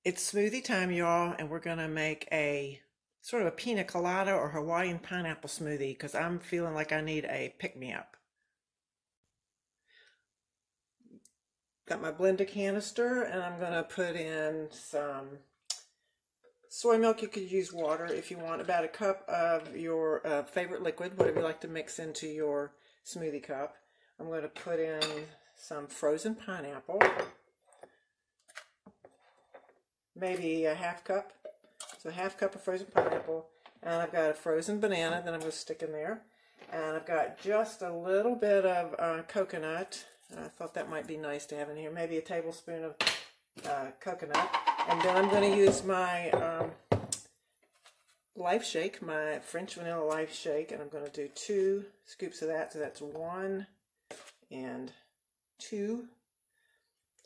It's smoothie time, y'all, and we're gonna make a sort of a pina colada or Hawaiian pineapple smoothie because I'm feeling like I need a pick-me-up. Got my blender canister, and I'm gonna put in some soy milk. You could use water if you want, about a cup of your favorite liquid, whatever you like to mix into your smoothie cup. I'm going to put in some frozen pineapple, maybe a half cup. So a half cup of frozen pineapple, and I've got a frozen banana that I'm going to stick in there, and I've got just a little bit of coconut. I thought that might be nice to have in here, maybe a tablespoon of coconut. And then I'm going to use my life shake, my French vanilla life shake, and I'm going to do 2 scoops of that. So that's 1 and 2.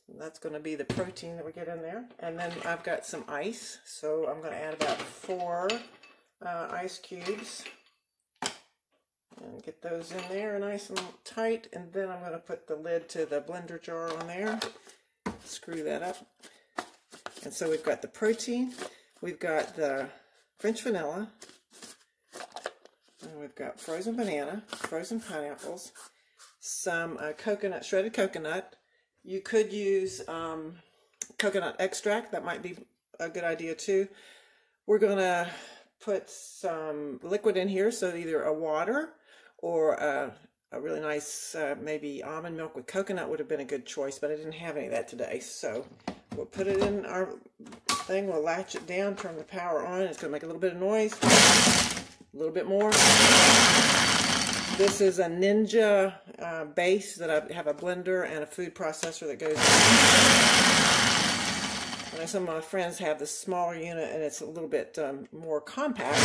And that's going to be the protein that we get in there. And then I've got some ice, so I'm going to add about 4 ice cubes and get those in there nice and tight. And then I'm going to put the lid to the blender jar on there, screw that up. And so we've got the protein, we've got the French vanilla, and we've got frozen banana, frozen pineapples, some coconut, shredded coconut. You could use coconut extract. That might be a good idea too. We're going to put some liquid in here, so either a water or a really nice maybe almond milk with coconut would have been a good choice, but I didn't have any of that today. So we'll put it in our thing, we'll latch it down, turn the power on. It's going to make a little bit of noise, a little bit more. This is a Ninja base that I have a blender and a food processor that goes in. I know some of my friends have the smaller unit and it's a little bit more compact.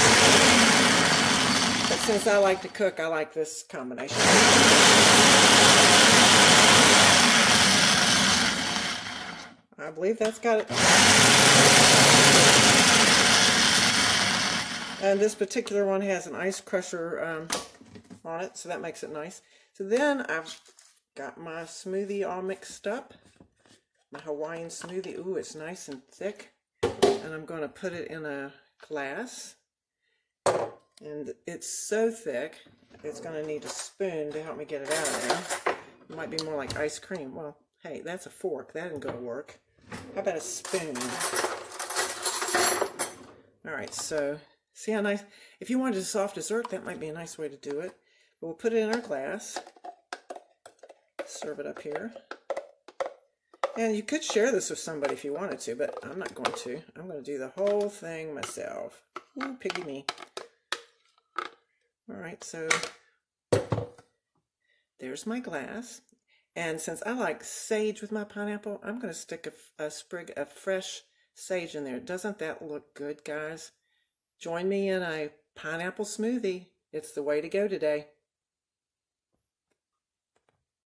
But since I like to cook, I like this combination. I believe that's got it. And this particular one has an ice crusher on it, so that makes it nice. So then I've got my smoothie all mixed up. My Hawaiian smoothie. Ooh, it's nice and thick. And I'm going to put it in a glass. And it's so thick, it's going to need a spoon to help me get it out of there. It might be more like ice cream. Well, hey, that's a fork. That isn't going to work. How about a spoon? All right, so see how nice? If you wanted a soft dessert, that might be a nice way to do it. But we'll put it in our glass. Serve it up here. And you could share this with somebody if you wanted to, but I'm not going to. I'm going to do the whole thing myself. Ooh, piggy me. All right, so there's my glass. And since I like sage with my pineapple, I'm going to stick a sprig of fresh sage in there. Doesn't that look good, guys? Join me in a pineapple smoothie. It's the way to go today.